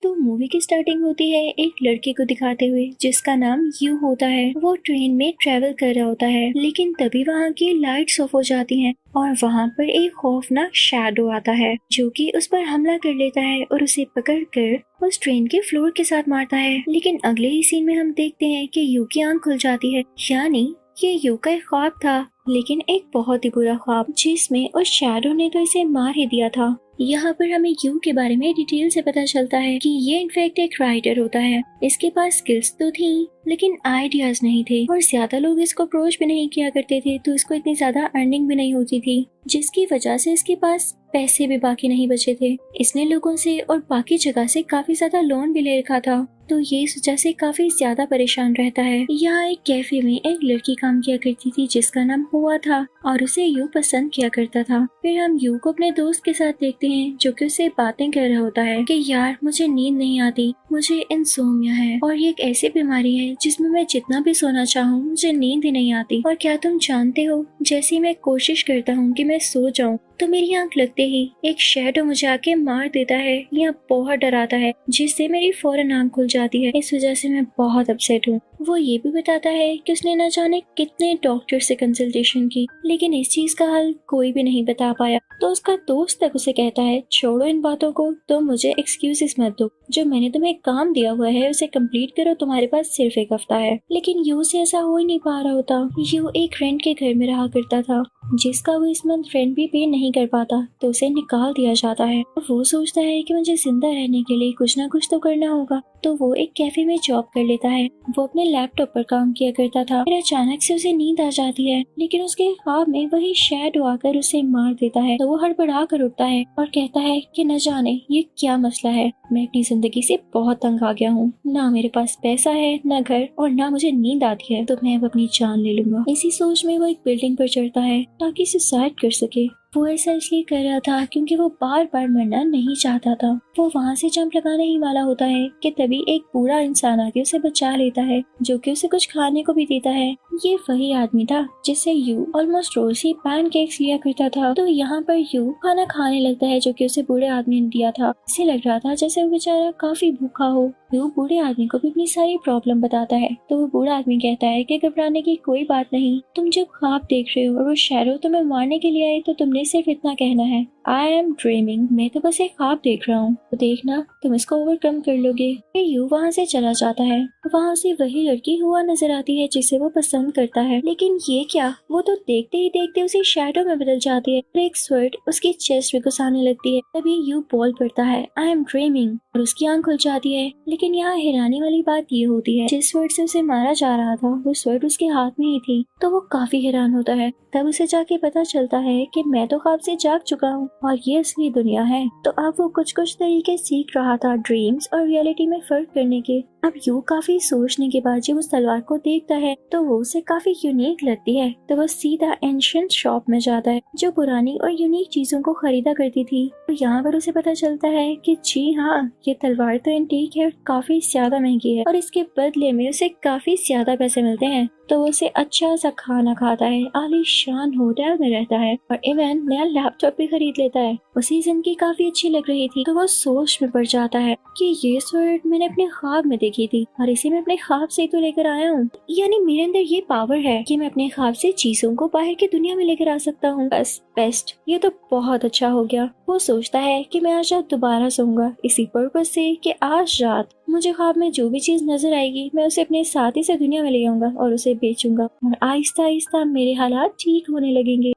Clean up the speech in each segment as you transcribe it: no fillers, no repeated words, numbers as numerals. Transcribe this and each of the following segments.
तो मूवी की स्टार्टिंग होती है एक लड़के को दिखाते हुए जिसका नाम यू होता है। वो ट्रेन में ट्रेवल कर रहा होता है, लेकिन तभी वहाँ की लाइट्स ऑफ हो जाती हैं और वहाँ पर एक खौफनाक शैडो आता है जो कि उस पर हमला कर लेता है और उसे पकड़कर उस ट्रेन के फ्लोर के साथ मारता है। लेकिन अगले ही सीन में हम देखते हैं कि यू की आंख खुल जाती है, यानी ये यू का एक ख्वाब था, लेकिन एक बहुत ही बुरा ख्वाब जिसमें उस शैडो ने तो इसे मार ही दिया था। यहाँ पर हमें यू के बारे में डिटेल से पता चलता है कि ये इनफैक्ट एक राइटर होता है। इसके पास स्किल्स तो थी लेकिन आइडियाज नहीं थे और ज्यादा लोग इसको अप्रोच भी नहीं किया करते थे, तो इसको इतनी ज्यादा अर्निंग भी नहीं होती थी, जिसकी वजह से इसके पास पैसे भी बाकी नहीं बचे थे। इसने लोगों से और बाकी जगह से काफी ज्यादा लोन भी ले रखा था, तो ये इस वजह से काफी ज्यादा परेशान रहता है। यहाँ एक कैफे में एक लड़की काम किया करती थी जिसका नाम हुआ था और उसे यू पसंद किया करता था। फिर हम यू को अपने दोस्त के साथ देखते हैं जो कि उसे बातें कर रहा होता है कि यार मुझे नींद नहीं आती, मुझे इंसोम्निया है और ये एक ऐसी बीमारी है जिसमें मैं जितना भी सोना चाहूँ मुझे नींद ही नहीं आती। और क्या तुम जानते हो, जैसे मैं कोशिश करता हूँ कि मैं सो जाऊँ तो मेरी आंख लगते ही एक शैडो मुझे आके मार देता है या बहुत डराता है, जिससे मेरी फौरन आंख खुल जाती है। इस वजह से मैं बहुत अपसेट हूँ। वो ये भी बताता है कि उसने न जाने कितने डॉक्टर से कंसल्टेशन की, लेकिन इस चीज का हल कोई भी नहीं बता पाया। तो उसका दोस्त तक उसे कहता है छोड़ो इन बातों को, तो मुझे एक्सक्यूजेस मत दो, जो मैंने तुम्हें काम दिया हुआ है उसे कंप्लीट करो, तुम्हारे पास सिर्फ एक हफ्ता है। लेकिन यू से ऐसा हो ही नहीं पा रहा होता। यू एक रेंट के घर में रहा करता था जिसका वो इस मंथ रेंट भी पे नहीं कर पाता, तो उसे निकाल दिया जाता है। वो सोचता है कि मुझे जिंदा रहने के लिए कुछ ना कुछ तो करना होगा, तो वो एक कैफे में जॉब कर लेता है। वो अपने लैपटॉप पर काम किया करता था। फिर अचानक से उसे नींद आ जाती है, लेकिन उसके ख्वाब में वही शैडो आकर उसे मार देता है। तो वो हड़बड़ा कर उठता है और कहता है कि न जाने ये क्या मसला है, मैं अपनी जिंदगी से बहुत तंग आ गया हूँ, ना मेरे पास पैसा है, न घर, और ना मुझे नींद आती है, तो मैं अब अपनी जान ले लूंगा। इसी सोच में वो एक बिल्डिंग पर चढ़ता है ताकि सुसाइड कर सके। वो ऐसा इसलिए कर रहा था क्योंकि वो बार बार मरना नहीं चाहता था। वो वहाँ से जंप लगाने ही वाला होता है कि तभी एक बूढ़ा इंसान आके उसे बचा लेता है, जो कि उसे कुछ खाने को भी देता है। ये वही आदमी था जिससे यू ऑलमोस्ट रोज ही पैनकेक्स लिया करता था। तो यहाँ पर यू खाना खाने लगता है जो कि उसे बूढ़े आदमी ने दिया था। इसे लग रहा था जैसे वो बेचारा काफी भूखा हो। यू बूढ़े आदमी को भी अपनी सारी प्रॉब्लम बताता है, तो वो बूढ़ा आदमी कहता है कि घबराने की कोई बात नहीं, तुम जब ख्वाब देख रहे हो और वो शैडो तुम्हें मारने के लिए आए तो तुमने सिर्फ इतना कहना है, आई एम ड्रीमिंग, मैं तो बस एक ख्वाब देख रहा हूँ, तो देखना तुम इसको ओवरकम कर लोगे। फिर यू वहाँ से चला जाता है। वहाँ से वही लड़की हुआ नजर आती है जिसे वो पसंद करता है, लेकिन ये क्या, वो तो देखते ही देखते उसी शैडो में बदल जाती है और एक स्वर्ड उसकी चेस्ट में घुसाने लगती है। तभी यू बोल पड़ता है आई एम ड्रीमिंग और उसकी आंख खुल जाती है। लेकिन यहाँ हैरानी वाली बात ये होती है, जिस स्वर्ड से उसे मारा जा रहा था वो स्वर्ड उसके हाथ में ही थी। तो वो काफी हैरान होता है। तब उसे जाके पता चलता है कि मैं तो ख्वाब से जाग चुका हूँ और ये असली दुनिया है। तो अब वो कुछ कुछ तरीके सीख रहा था ड्रीम्स और रियलिटी में फर्क करने के। अब यू काफी सोचने के बाद जब उस तलवार को देखता है तो वो उसे काफी यूनिक लगती है, तो वो सीधा एंशिएंट शॉप में जाता है जो पुरानी और यूनिक चीजों को खरीदा करती थी। तो यहाँ पर उसे पता चलता है कि जी हाँ, ये तलवार तो एंटीक है और काफी ज्यादा महंगी है और इसके बदले में उसे काफी ज्यादा पैसे मिलते हैं। तो वो उसे अच्छा सा खाना खाता है, आलीशान होटल में रहता है और इवन नया लैपटॉप भी खरीद लेता है। उसी जिंदगी काफी अच्छी लग रही थी, तो वो सोच में पड़ जाता है कि ये स्वर्ड मैंने अपने ख्वाब में देखी थी और इसे मैं अपने ख्वाब से तो लेकर आया हूँ, यानी मेरे अंदर ये पावर है कि मैं अपने ख्वाब से चीजों को बाहर की दुनिया में लेकर आ सकता हूँ। बस बेस्ट, ये तो बहुत अच्छा हो गया। वो सोचता है कि मैं आज रात दोबारा सोऊंगा इसी पर्पज से कि आज रात मुझे ख्वाब में जो भी चीज नजर आएगी मैं उसे अपने साथ ही से दुनिया में ले आऊंगा और उसे बेचूंगा और आहिस्ता आहिस्ता मेरे हालात ठीक होने लगेंगे।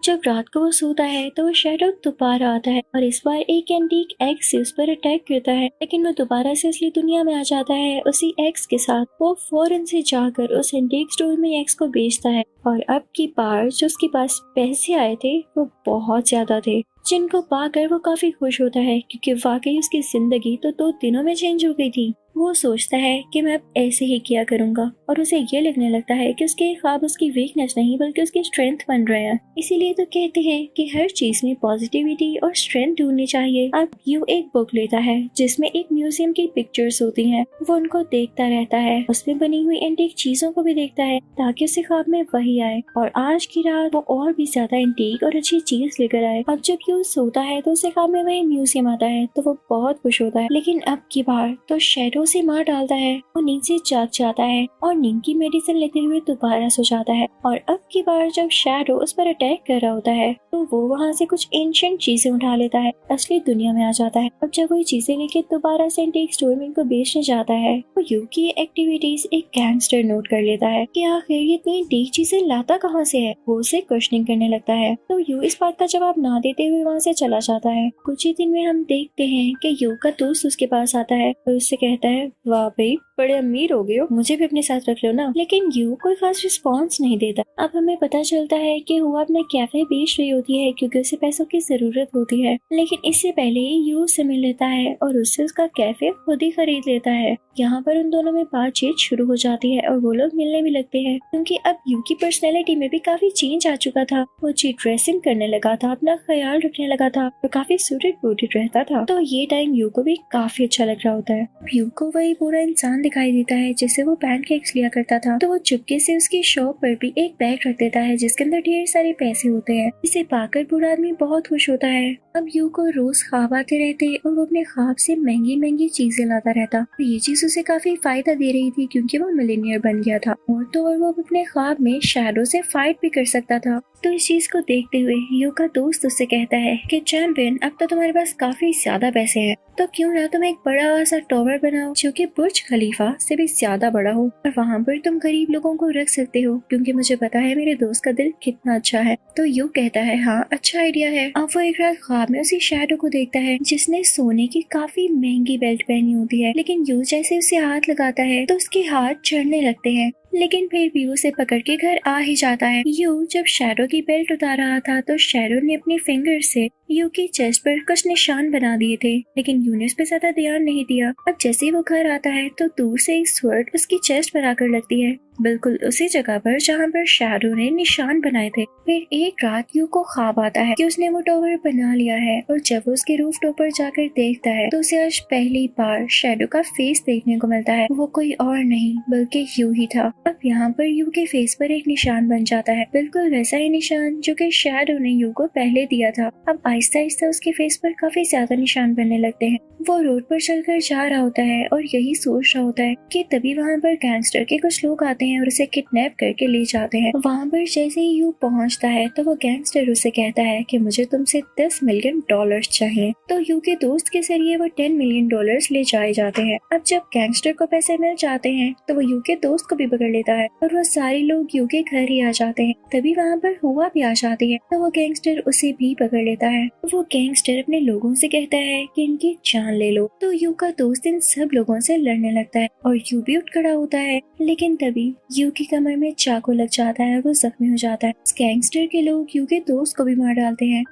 जब रात को वो सोता है तो वो शैडो दोबारा आता है और इस बार एक एंटीक एक्स से उस पर अटैक करता है, लेकिन वो दोबारा से असली दुनिया में आ जाता है उसी एक्स के साथ। वो फौरन से जाकर उस एंटीक स्टोर में एक्स को बेचता है और अब की बार जो उसके पास पैसे आए थे वो बहुत ज्यादा थे, जिनको पाकर वो काफी खुश होता है क्योंकि वाकई उसकी जिंदगी तो 2 दिनों में चेंज हो गई थी। वो सोचता है कि मैं अब ऐसे ही किया करूंगा और उसे ये लगने लगता है कि उसके ख्वाब उसकी वीकनेस नहीं बल्कि उसकी स्ट्रेंथ बन रहे हैं। इसीलिए तो कहते हैं कि हर चीज में पॉजिटिविटी और स्ट्रेंथ ढूंढनी चाहिए। अब यू एक बुक लेता है जिसमें एक म्यूजियम की पिक्चर्स होती हैं। वो उनको देखता रहता है, उसमें बनी हुई एंटीक चीजों को भी देखता है ताकि उसे ख्वाब में वही लिए आए और आज की रात वो और भी ज्यादा एंटीक और अच्छी चीज लेकर आए। अब जब यू सोता है तो उसे ख्वाब में वही म्यूजियम आता है तो वो बहुत खुश होता है, लेकिन अब की बार तो शैडो उसे मार डालता है। वो नींद से जाग जाता है और नींद की मेडिसिन लेते हुए दोबारा सो जाता है और अब की बार जब शैडो उस पर अटैक कर रहा होता है तो वो वहाँ से कुछ एंशिएंट चीजें उठा लेता है, असली दुनिया में आ जाता है। और जब वो ये चीजें लेके दोबारा से एंटीक स्टोर में इनको बेचने जाता है तो यू की एक्टिविटीज एक गैंगस्टर नोट कर लेता है कि आखिर ये इतनी एंटीक चीजें लाता कहाँ से है। वो उसे क्वेश्चनिंग करने लगता है तो यू इस बात का जवाब ना देते हुए वहाँ से चला जाता है। कुछ ही दिन में हम देखते हैं कि यू का दोस्त उसके पास आता है और उससे कहता है, वाह भाई बड़े अमीर हो गए हो, मुझे भी अपने साथ रख लो ना। लेकिन यू कोई खास रिस्पॉन्स नहीं देता। अब हमें पता चलता है कि वो अपना कैफे बेच रही होती है क्योंकि उसे पैसों की जरूरत होती है, लेकिन इससे पहले ही यू उससे मिल लेता है और उससे उसका कैफे खुद ही खरीद लेता है। यहाँ पर उन दोनों में बातचीत शुरू हो जाती है और वो लोग मिलने भी लगते हैं क्योंकि अब यू की पर्सनैलिटी में भी काफी चेंज आ चुका था। वो अच्छी ड्रेसिंग करने लगा था, अपना ख्याल रखने लगा था और काफी सूटेड बूटेड रहता था। तो ये टाइम यू को भी काफी अच्छा लग रहा होता है। यू को वही पूरा इंसान दिखाई देता है जिससे वो पैनकेक्स लिया करता था, तो वो चुपके से उसकी शॉप पर भी एक बैग रख देता है जिसके अंदर ढेर सारे पैसे होते हैं। इसे पाकर बूढ़ा आदमी बहुत खुश होता है। अब यू को रोज ख्वाब आते रहते और वो अपने ख्वाब से महंगी महंगी चीजें लाता रहता। तो ये चीज उसे काफी फायदा दे रही थी क्योंकि वो मिलियनियर बन गया था और तो और वो अपने ख्वाब में शैडो से फाइट भी कर सकता था। तो इस चीज को देखते हुए यू का दोस्त उससे कहता है कि चैंपियन, अब तो तुम्हारे पास काफी ज्यादा पैसे हैं, तो क्यों ना तुम एक बड़ा सा टॉवर बनाओ जो कि बुर्ज खलीफा से भी ज्यादा बड़ा हो और वहाँ पर तुम गरीब लोगों को रख सकते हो क्योंकि मुझे पता है मेरे दोस्त का दिल कितना अच्छा है। तो यू कहता है, हाँ अच्छा आइडिया है। अब वो एक रात ख्वाब में उसी शैडो को देखता है जिसने सोने की काफी महंगी बेल्ट पहनी होती है, लेकिन यू जैसे उसे हाथ लगाता है तो उसके हाथ चढ़ने लगते हैं, लेकिन फिर भी उसे पकड़ के घर आ ही जाता है। यू जब शैडो की बेल्ट उतार रहा था तो शैडो ने अपनी फिंगर से यू की चेस्ट पर कुछ निशान बना दिए थे, लेकिन यू ने उस पर ज्यादा ध्यान नहीं दिया। अब जैसे ही वो घर आता है तो दूर से एक स्वर्ड उसकी चेस्ट पर आकर लगती है, बिल्कुल उसी जगह पर जहाँ पर शैडो ने निशान बनाए थे। फिर एक रात यू को ख्वाब आता है कि उसने वो टॉवर बना लिया है और जब वो उसके रूफ टॉप पर जाकर देखता है तो उसे आज पहली बार शैडो का फेस देखने को मिलता है। वो कोई और नहीं बल्कि यू ही था। अब यहाँ पर यू के फेस पर एक निशान बन जाता है, बिल्कुल वैसा ही निशान जो कि शैडो ने यू को पहले दिया था। अब आहिस्ता आहिस्ता उसके फेस पर काफी ज्यादा निशान बनने लगते हैं। वो रोड पर चलकर जा रहा होता है और यही सोच रहा होता है कि तभी वहाँ पर गैंगस्टर के कुछ लोग आते हैं और उसे किडनैप करके ले जाते हैं। वहाँ पर जैसे ही यू पहुँचता है तो वो गैंगस्टर उसे कहता है कि मुझे तुमसे $10 मिलियन चाहिए। तो यू के दोस्त के जरिए वो $10 मिलियन ले जाए जाते हैं। अब जब गैंगस्टर को पैसे मिल जाते हैं तो वो यू के दोस्त को भी पकड़ लेता है और वो सारे लोग यू के घर ही आ जाते हैं। तभी वहाँ पर हुआ भी आ जाती है तो वो गैंगस्टर उसे भी पकड़ लेता है। वो गैंगस्टर अपने लोगों से कहता है कि इनकी जान ले लो। तो यू का दोस्त इन सब लोगों से लड़ने लगता है और यू भी उठ खड़ा होता है, लेकिन तभी यू की कमर में चाकू लग जाता है और वो जख्मी हो जाता है। गैंगस्टर के लोग यू के दोस्त को भी मार डालते हैं।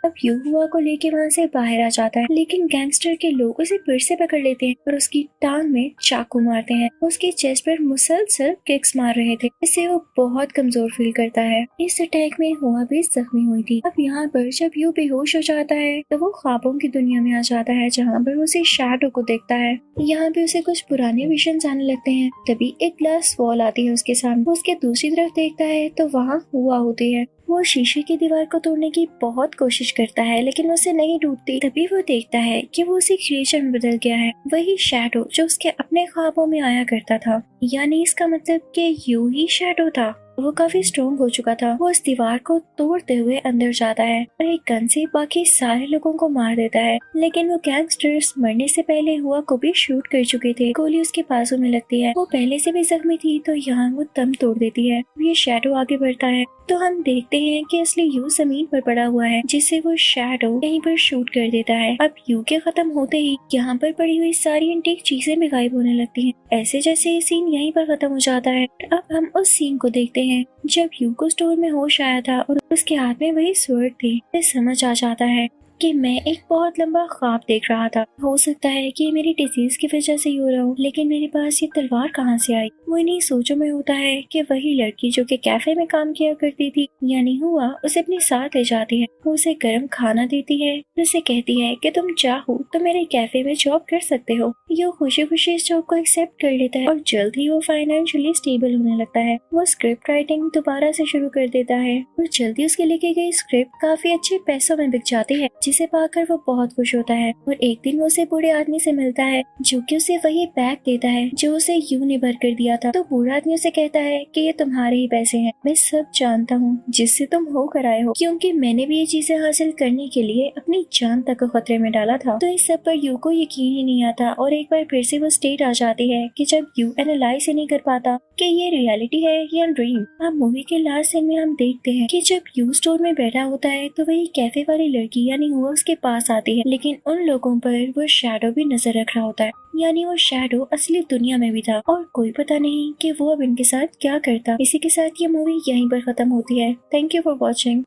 अब यू हुआ को लेके वहाँ से बाहर आ जाता है, लेकिन गैंगस्टर के लोग उसे फिर से पकड़ लेते हैं और उसकी टांग में चाकू मारते हैं। उसके चेस्ट पर मुसलसल किक्स मार रहे थे, इससे वो बहुत कमजोर फील करता है। इस अटैक में हुआ भी जख्मी हुई थी। अब यहाँ पर जब यू बेहोश हो जाता है तो वो ख्वाबों की दुनिया में आ जाता है जहाँ पर उसे शैडो को देखता है। यहाँ पे उसे कुछ पुराने विजन्स आने लगते हैं। तभी एक ग्लास वॉल आती है उसके सामने। वो उसके दूसरी तरफ देखता है तो वहाँ हुआ होती है। वो शीशे की दीवार को तोड़ने की बहुत कोशिश करता है लेकिन उसे नहीं टूटती। तभी वो देखता है कि वो उसी क्रिएचर में बदल गया है, वही शैडो जो उसके अपने ख्वाबों में आया करता था। यानी इसका मतलब कि यू ही शैडो था। वो काफी स्ट्रॉन्ग हो चुका था। वो उस दीवार को तोड़ते हुए अंदर जाता है और एक गन से बाकी सारे लोगों को मार देता है, लेकिन वो गैंगस्टर्स मरने से पहले हुआ को भी शूट कर चुके थे। गोली उसके बाजू में लगती है। वो पहले से भी जख्मी थी तो यहाँ वो दम तोड़ देती है। ये शैडो आगे बढ़ता है तो हम देखते हैं कि असली यू जमीन पर पड़ा हुआ है जिसे वो शैडो यहीं पर शूट कर देता है। अब यू के खत्म होते ही यहाँ पर पड़ी हुई सारी एंटीक चीजें भी गायब होने लगती हैं। ऐसे जैसे ये सीन यहीं पर खत्म हो जाता है। अब हम उस सीन को देखते हैं जब यू को स्टोर में होश आया था और उसके हाथ में वही स्वर्ड थी। समझ आ जाता है कि मैं एक बहुत लंबा ख्वाब देख रहा था। हो सकता है कि मेरी डिजीज की वजह से ही हो रहा हो, लेकिन मेरे पास ये तलवार कहाँ से आई। वो इन्हीं सोचों में होता है कि वही लड़की जो कि कैफे में काम किया करती थी यानी हुआ, उसे अपने साथ ले जाती है। वो उसे गर्म खाना देती है और उसे कहती है कि तुम चाहो तो मेरे कैफे में जॉब कर सकते हो। ये खुशी खुशी इस जॉब को एक्सेप्ट कर लेता है और जल्द ही वो फाइनेंशियली स्टेबल होने लगता है। वो स्क्रिप्ट राइटिंग दोबारा से शुरू कर देता है और जल्दी उसके लिखी गई स्क्रिप्ट काफी अच्छे पैसों में बिक जाती है, जिसे पाकर वो बहुत खुश होता है। और एक दिन वो उसे बूढ़े आदमी से मिलता है जो कि उसे वही बैग देता है जो उसे यू ने भर कर दिया था। तो बूढ़ा आदमी उसे कहता है कि ये तुम्हारे ही पैसे हैं, मैं सब जानता हूँ जिससे तुम होकर आए हो, क्योंकि मैंने भी ये चीजें हासिल करने के लिए अपनी जान तक को खतरे में डाला था। तो इस सब पर यू को यकीन ही नहीं आता और एक बार फिर से वो स्टेट आ जाती है कि जब यू एनालाइज ही नहीं कर पाता कि ये रियलिटी है या ड्रीम। अब मूवी के लास्ट सीन में हम देखते हैं कि जब यू स्टोर में बैठा होता है तो वही कैफे वाली लड़की यानी हुआ उसके पास आती है, लेकिन उन लोगों पर वो शैडो भी नजर रख रहा होता है, यानी वो शैडो असली दुनिया में भी था और कोई पता नहीं कि वो अब इनके साथ क्या करता। इसी के साथ ये मूवी यहीं पर खत्म होती है। Thank you for watching.